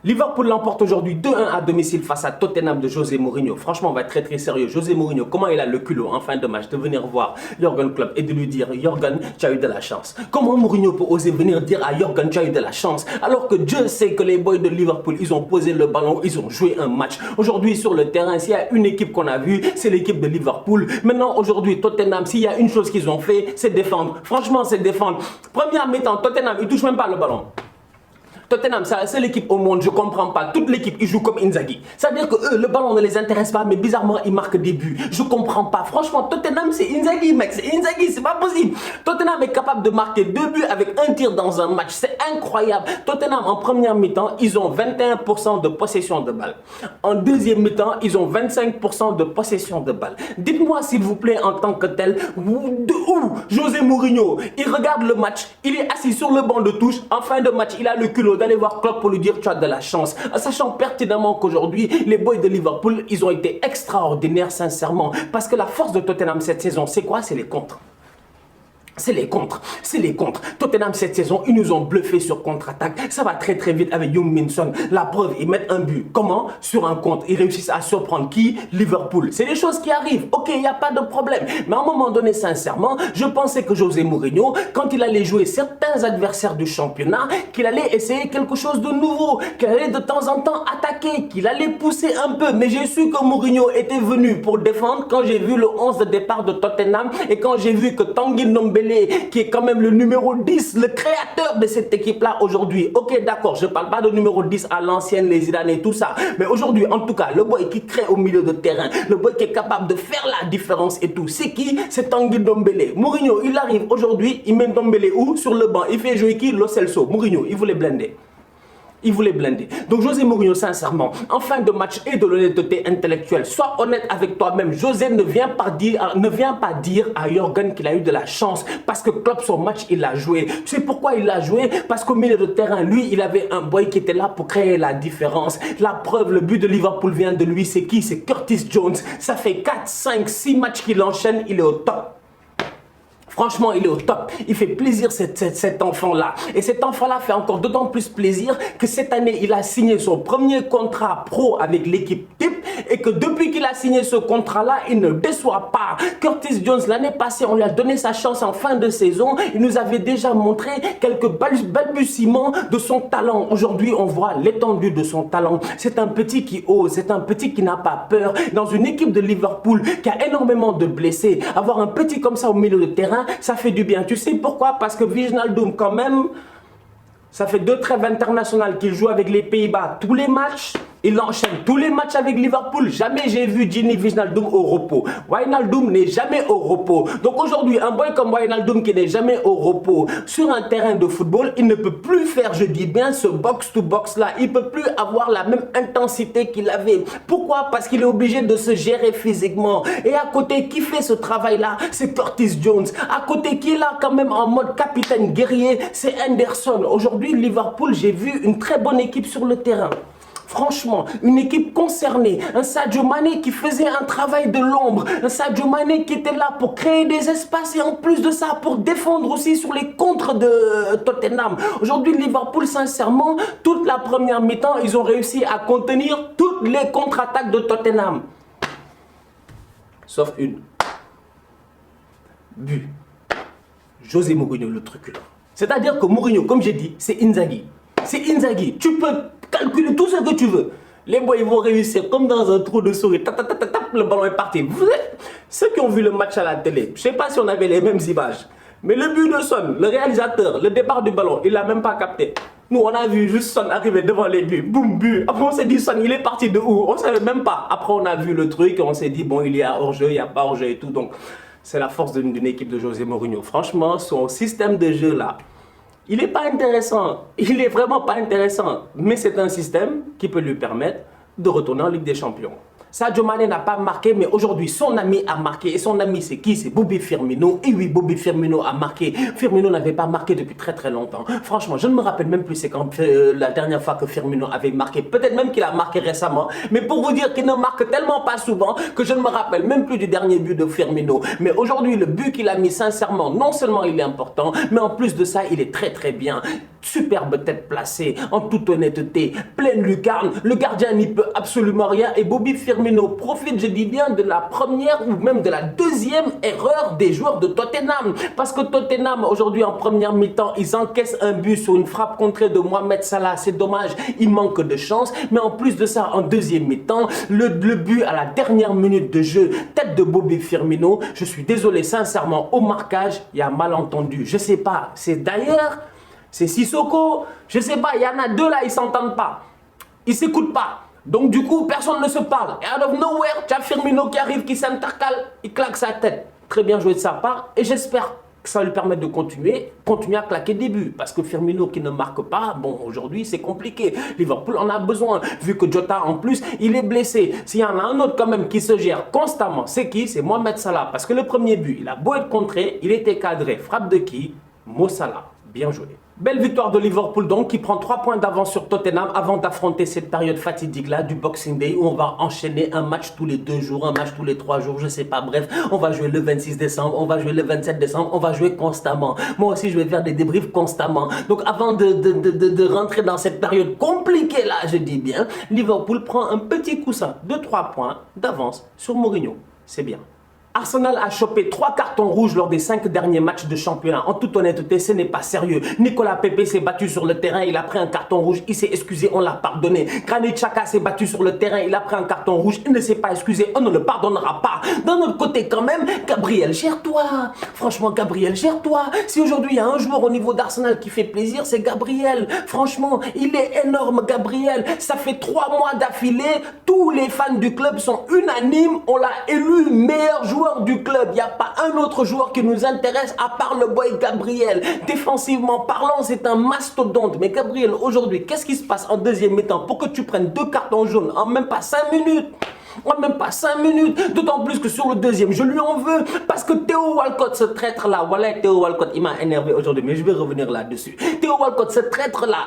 Liverpool l'emporte aujourd'hui 2-1 à domicile face à Tottenham de José Mourinho. Franchement, on va être très très sérieux. José Mourinho, comment il a le culot en fin de match de venir voir Jürgen Klopp et de lui dire Jürgen, tu as eu de la chance. Comment Mourinho peut oser venir dire à Jürgen, tu as eu de la chance, alors que Dieu sait que les boys de Liverpool, ils ont posé le ballon, ils ont joué un match. Aujourd'hui sur le terrain, s'il y a une équipe qu'on a vue, c'est l'équipe de Liverpool. Maintenant, aujourd'hui, Tottenham, s'il y a une chose qu'ils ont fait, c'est défendre. Franchement, c'est défendre. Première mi-temps, Tottenham, ils touchent même pas le ballon. Tottenham, c'est la seule équipe au monde, je ne comprends pas. Toute l'équipe, ils jouent comme Inzaghi. C'est-à-dire que eux, le ballon ne les intéresse pas, mais bizarrement, ils marquent des buts. Je ne comprends pas. Franchement, Tottenham, c'est Inzaghi, mec. C'est Inzaghi, c'est pas possible. Tottenham est capable de marquer 2 buts avec un tir dans un match. C'est incroyable. Tottenham, en première mi-temps, ils ont 21% de possession de balle. En deuxième mi-temps, ils ont 25% de possession de balle. Dites-moi, s'il vous plaît, en tant que tel, de où José Mourinho, il regarde le match, il est assis sur le banc de touche. En fin de match, il a le culot d'aller voir Klopp pour lui dire tu as de la chance, sachant pertinemment qu'aujourd'hui les boys de Liverpool, ils ont été extraordinaires sincèrement, parce que la force de Tottenham cette saison, c'est quoi? C'est les contres. C'est les contres, c'est les contres. Tottenham cette saison, ils nous ont bluffé sur contre-attaque. Ça va très très vite avec Young Minson. La preuve, ils mettent un but. Comment? Sur un contre. Ils réussissent à surprendre qui? Liverpool. C'est des choses qui arrivent. Ok, il n'y a pas de problème. Mais à un moment donné, sincèrement, je pensais que José Mourinho, quand il allait jouer certains adversaires du championnat, qu'il allait essayer quelque chose de nouveau, qu'il allait de temps en temps attaquer, qu'il allait pousser un peu. Mais j'ai su que Mourinho était venu pour défendre quand j'ai vu le 11 de départ de Tottenham et quand j'ai vu que Tanguy Ndombele, qui est quand même le numéro 10, le créateur de cette équipe-là aujourd'hui. Ok, d'accord, je ne parle pas de numéro 10 à l'ancienne, les Zidane et tout ça. Mais aujourd'hui, en tout cas, le boy qui crée au milieu de terrain, le boy qui est capable de faire la différence et tout, c'est qui? C'est Tanguy Ndombele. Mourinho, il arrive aujourd'hui, il met Ndombele où? Sur le banc. Il fait jouer qui? Lo Celso. Mourinho, il voulait blender. Il voulait blinder. Donc José Mourinho, sincèrement, en fin de match et de l'honnêteté intellectuelle, sois honnête avec toi-même. José ne vient pas dire à Jürgen qu'il a eu de la chance parce que Klopp, son match, il l'a joué. Tu sais pourquoi il l'a joué? Parce qu'au milieu de terrain, lui, il avait un boy qui était là pour créer la différence. La preuve, le but de Liverpool vient de lui. C'est qui? C'est Curtis Jones. Ça fait 4, 5, 6 matchs qu'il enchaîne. Il est au top. Franchement, il est au top. Il fait plaisir cet enfant-là. Et cet enfant-là fait encore d'autant plus plaisir que cette année, il a signé son premier contrat pro avec l'équipe type et que depuis qu'il a signé ce contrat-là, il ne déçoit pas. Curtis Jones, l'année passée, on lui a donné sa chance en fin de saison. Il nous avait déjà montré quelques balbutiements de son talent. Aujourd'hui, on voit l'étendue de son talent. C'est un petit qui ose, c'est un petit qui n'a pas peur. Dans une équipe de Liverpool qui a énormément de blessés, avoir un petit comme ça au milieu de terrain, ça fait du bien. Tu sais pourquoi? Parce que Wijnaldum, quand même, ça fait 2 trêves internationales qu'il joue avec les Pays-Bas tous les matchs. Il enchaîne tous les matchs avec Liverpool. Jamais j'ai vu Gini Wijnaldum au repos. Wijnaldum n'est jamais au repos. Donc aujourd'hui, un boy comme Wijnaldum qui n'est jamais au repos sur un terrain de football, il ne peut plus faire, je dis bien, ce box-to-box là. Il ne peut plus avoir la même intensité qu'il avait. Pourquoi? Parce qu'il est obligé de se gérer physiquement. Et à côté, qui fait ce travail-là? C'est Curtis Jones. À côté, qui est là quand même en mode capitaine guerrier? C'est Henderson. Aujourd'hui, Liverpool, j'ai vu une très bonne équipe sur le terrain. Franchement, une équipe concernée, un Sadio Mané qui faisait un travail de l'ombre, un Sadio Mané qui était là pour créer des espaces et en plus de ça, pour défendre aussi sur les contres de Tottenham. Aujourd'hui, Liverpool, sincèrement, toute la première mi-temps, ils ont réussi à contenir toutes les contre-attaques de Tottenham. Sauf une. But. José Mourinho, le truculent. C'est-à-dire que Mourinho, comme j'ai dit, c'est Inzaghi. C'est Inzaghi. Tu peux calculer tout ce que tu veux. Les boys ils vont réussir comme dans un trou de souris. Tap, tap, tap, tap, le ballon est parti. Ceux qui ont vu le match à la télé, je ne sais pas si on avait les mêmes images. Mais le but de Son, le réalisateur, le départ du ballon, il ne l'a même pas capté. Nous, on a vu juste Son arriver devant les buts. Boum, but. Après, on s'est dit, Son, il est parti de où? On ne savait même pas. Après, on a vu le truc et on s'est dit, bon, il y a hors-jeu, il n'y a pas hors-jeu et tout. Donc, c'est la force d'une équipe de José Mourinho. Franchement, son système de jeu là, il n'est pas intéressant, il n'est vraiment pas intéressant, mais c'est un système qui peut lui permettre de retourner en Ligue des Champions. Sadio Mané n'a pas marqué, mais aujourd'hui, son ami a marqué. Et son ami, c'est qui? C'est Bobby Firmino. Et oui, Bobby Firmino a marqué. Firmino n'avait pas marqué depuis très très longtemps. Franchement, je ne me rappelle même plus c'est quand la dernière fois que Firmino avait marqué. Peut-être même qu'il a marqué récemment. Mais pour vous dire qu'il ne marque tellement pas souvent que je ne me rappelle même plus du dernier but de Firmino. Mais aujourd'hui, le but qu'il a mis, sincèrement, non seulement il est important, mais en plus de ça, il est très très bien. Superbe tête placée, en toute honnêteté, pleine lucarne. Le gardien n'y peut absolument rien. Et Bobby Firmino profite, je dis bien, de la première ou même de la deuxième erreur des joueurs de Tottenham. Parce que Tottenham, aujourd'hui, en première mi-temps, ils encaissent un but sur une frappe contrée de Mohamed Salah. C'est dommage, il manque de chance. Mais en plus de ça, en deuxième mi-temps, le but à la dernière minute de jeu, tête de Bobby Firmino. Je suis désolé, sincèrement, au marquage, il y a malentendu. Je sais pas, c'est d'ailleurs... C'est Sissoko, je sais pas, il y en a deux là, ils s'entendent pas. Ils s'écoutent pas. Donc du coup, personne ne se parle. Et out of nowhere, tu as Firmino qui arrive, qui s'intercale, il claque sa tête. Très bien joué de sa part. Et j'espère que ça va lui permettre de continuer à claquer des buts. Parce que Firmino qui ne marque pas, bon, aujourd'hui, c'est compliqué. Liverpool en a besoin. Vu que Jota, en plus, il est blessé. S'il y en a un autre quand même qui se gère constamment, c'est qui? C'est Mohamed Salah. Parce que le premier but, il a beau être contré, il était cadré. Frappe de qui? Mo Salah. Bien joué. Belle victoire de Liverpool donc qui prend 3 points d'avance sur Tottenham avant d'affronter cette période fatidique là du Boxing Day où on va enchaîner un match tous les 2 jours, un match tous les 3 jours, je sais pas, bref, on va jouer le 26 décembre, on va jouer le 27 décembre, on va jouer constamment. Moi aussi je vais faire des débriefs constamment. Donc avant de rentrer dans cette période compliquée là, je dis bien, Liverpool prend un petit coussin de 3 points d'avance sur Mourinho. C'est bien. Arsenal a chopé 3 cartons rouges lors des 5 derniers matchs de championnat. En toute honnêteté, ce n'est pas sérieux. Nicolas Pepe s'est battu sur le terrain, il a pris un carton rouge, il s'est excusé, on l'a pardonné. Granit Xhaka s'est battu sur le terrain, il a pris un carton rouge, il ne s'est pas excusé, on ne le pardonnera pas. D'un autre côté quand même, Gabriel, gère-toi. Franchement, Gabriel, gère-toi. Si aujourd'hui il y a un joueur au niveau d'Arsenal qui fait plaisir, c'est Gabriel. Franchement, il est énorme, Gabriel. Ça fait 3 mois d'affilée, tous les fans du club sont unanimes, on l'a élu meilleur joueur du club. Il n'y a pas un autre joueur qui nous intéresse à part le boy Gabriel. Défensivement parlant, c'est un mastodonte. Mais Gabriel, aujourd'hui, qu'est-ce qui se passe en deuxième mi-temps pour que tu prennes 2 cartons jaunes en même pas 5 minutes? Même pas 5 minutes, d'autant plus que sur le deuxième, je lui en veux, parce que Theo Walcott, ce traître-là, voilà, Theo Walcott, il m'a énervé aujourd'hui, mais je vais revenir là-dessus. Theo Walcott, ce traître-là,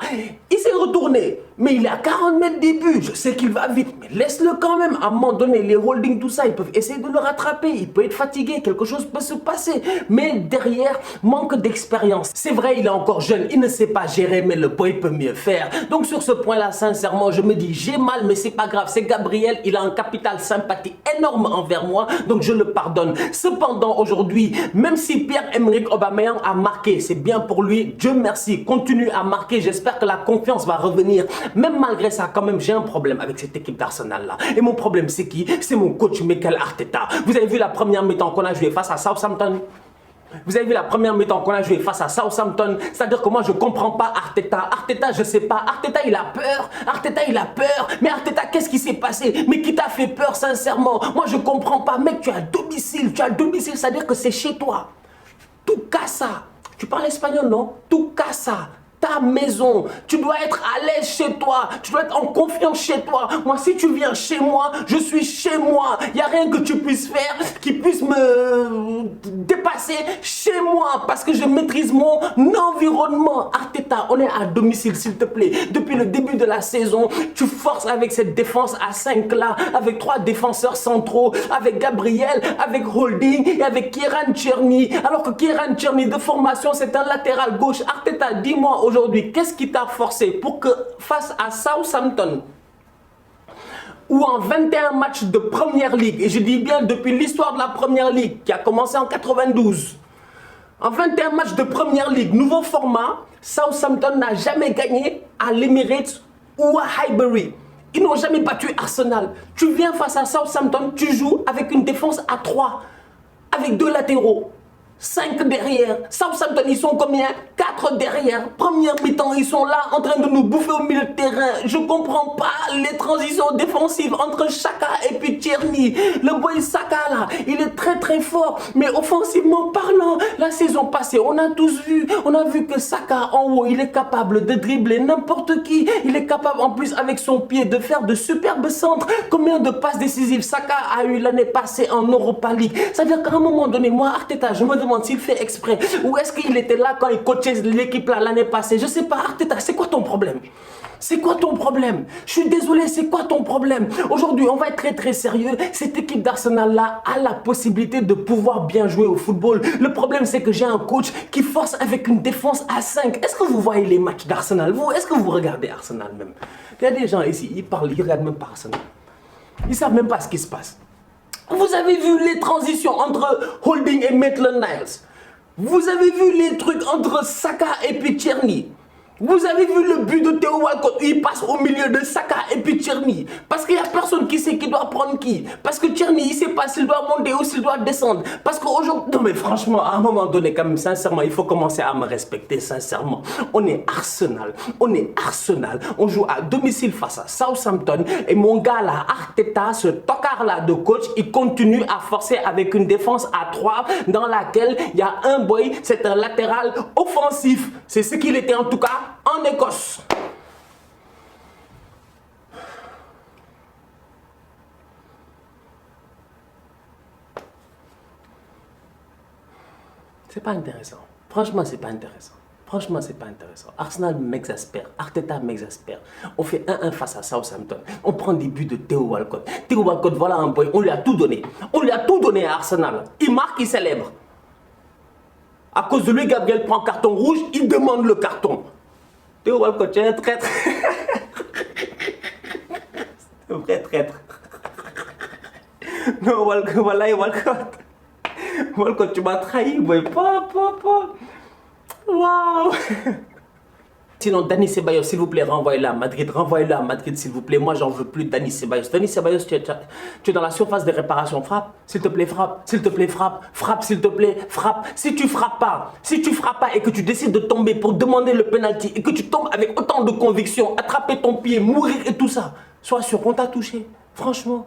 il s'est retourné, mais il est à 40 mètres des buts, je sais qu'il va vite, mais laisse-le quand même, à un moment donné, les holdings, tout ça, ils peuvent essayer de le rattraper, il peut être fatigué, quelque chose peut se passer, mais derrière, manque d'expérience. C'est vrai, il est encore jeune, il ne sait pas gérer, mais le boy peut mieux faire. Donc sur ce point-là, sincèrement, je me dis, j'ai mal, mais c'est pas grave, c'est Gabriel, il a un capital sympathie énorme envers moi, donc je le pardonne. Cependant, aujourd'hui, même si Pierre-Emerick Aubameyang a marqué, c'est bien pour lui, Dieu merci, continue à marquer, j'espère que la confiance va revenir. Même malgré ça, quand même, j'ai un problème avec cette équipe d'Arsenal-là. Et mon problème, c'est qui? C'est mon coach Mikel Arteta. Vous avez vu la première mi-temps qu'on a joué face à Southampton? Vous avez vu la première mi-temps qu'on a joué face à Southampton? C'est-à-dire que moi, je ne comprends pas Arteta. Arteta, je ne sais pas. Arteta, il a peur. Arteta, il a peur. Mais Arteta, qu'est-ce qui s'est passé? Mais qui t'a fait peur, sincèrement? Moi, je ne comprends pas. Mec, tu as domicile. Tu as domicile, c'est-à-dire que c'est chez toi. Tu casa. Tu parles espagnol, non? Tu casa. Ta maison, tu dois être à l'aise chez toi, tu dois être en confiance chez toi. Moi, si tu viens chez moi, je suis chez moi. Il n'y a rien que tu puisses faire qui puisse me dépasser chez moi parce que je maîtrise mon environnement. Arteta, on est à domicile, s'il te plaît. Depuis le début de la saison, tu forces avec cette défense à 5 là, avec 3 défenseurs centraux, avec Gabriel, avec Holding et avec Kieran Tierney. Alors que Kieran Tierney de formation, c'est un latéral gauche. Arteta, dis-moi aujourd'hui, qu'est-ce qui t'a forcé pour que face à Southampton, ou en 21 matchs de Première Ligue, et je dis bien depuis l'histoire de la Première Ligue qui a commencé en 92, en 21 matchs de Première Ligue, nouveau format, Southampton n'a jamais gagné à l'Emirates ou à Highbury. Ils n'ont jamais battu Arsenal. Tu viens face à Southampton, tu joues avec une défense à 3, avec 2 latéraux. 5 derrière. Southampton, ils sont combien? 4. 4 derrière. Première mi-temps, ils sont là en train de nous bouffer au milieu de terrain. Je comprends pas les transitions défensives entre Xhaka et puis Tierney. Le boy Saka là, il est très fort. Mais offensivement parlant, la saison passée, on a tous vu. On a vu que Saka en haut, il est capable de dribbler n'importe qui. Il est capable en plus avec son pied de faire de superbes centres. Combien de passes décisives Saka a eu l'année passée en Europa League? C'est-à-dire qu'à un moment donné, moi, Arteta, je me demande s'il fait exprès. Ou est-ce qu'il était là quand il coachait l'équipe là l'année passée? Je sais pas, Arteta, c'est quoi ton problème? C'est quoi ton problème? Je suis désolé, c'est quoi ton problème? Aujourd'hui, on va être très sérieux. Cette équipe d'Arsenal-là a la possibilité de pouvoir bien jouer au football. Le problème, c'est que j'ai un coach qui force avec une défense à 5. Est-ce que vous voyez les matchs d'Arsenal? Est-ce que vous regardez Arsenal même? Il y a des gens ici, ils parlent, ils regardent même pas Arsenal. Ils ne savent même pas ce qui se passe. Vous avez vu les transitions entre Holding et Maitland-Niles. Vous avez vu les trucs entre Saka et puis Tierney. Vous avez vu le but de Theo Walcott, il passe au milieu de Saka et puis Tierney. Parce qu'il n'y a personne qui sait qui doit prendre qui. Parce que Tierney, il ne sait pas s'il doit monter ou s'il doit descendre. Parce qu'aujourd'hui... Non mais franchement, à un moment donné, quand même, sincèrement, il faut commencer à me respecter, sincèrement. On est Arsenal. On joue à domicile face à Southampton. Et mon gars là, Arteta, ce tocard là de coach, il continue à forcer avec une défense à 3 dans laquelle il y a un boy, c'est un latéral offensif. C'est ce qu'il était en tout cas en Écosse. C'est pas intéressant. Franchement, c'est pas intéressant. Franchement, c'est pas intéressant. Arsenal m'exaspère. Arteta m'exaspère. On fait 1-1 face à Southampton. On prend des buts de Theo Walcott. Theo Walcott, voilà un boy. On lui a tout donné. On lui a tout donné à Arsenal. Il marque, il célèbre. À cause de lui, Gabriel prend carton rouge. Il demande le carton. Theo Walcott, tu es un traître. C'est un vrai traître. Non, Walcott, voilà, Walcott. Walcott, tu m'as trahi, boy. Waouh. Sinon, Dani Ceballos, s'il vous plaît, renvoyez-le à Madrid. Renvoyez-le à Madrid, s'il vous plaît. Moi, j'en veux plus de Dani Ceballos. Dani Ceballos, tu es dans la surface de réparation. Frappe, s'il te plaît, frappe. S'il te plaît, frappe. Frappe, s'il te plaît, frappe. Si tu frappes pas et que tu décides de tomber pour demander le penalty et que tu tombes avec autant de conviction, attraper ton pied, mourir et tout ça, sois sûr qu'on t'a touché. Franchement.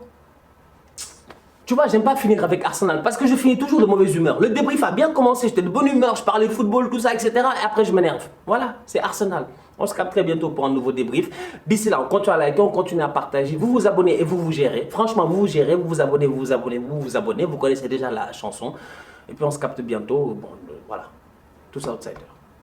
Tu vois, j'aime pas finir avec Arsenal parce que je finis toujours de mauvaise humeur. Le débrief a bien commencé, j'étais de bonne humeur, je parlais football, tout ça, etc. Et après, je m'énerve. Voilà, c'est Arsenal. On se capte très bientôt pour un nouveau débrief. D'ici là, on continue à liker, on continue à partager. Vous vous abonnez et vous vous gérez. Franchement, vous vous gérez, vous vous abonnez, vous vous abonnez, vous vous abonnez. Vous connaissez déjà la chanson. Et puis, on se capte bientôt. Bon, voilà. Tous outsiders.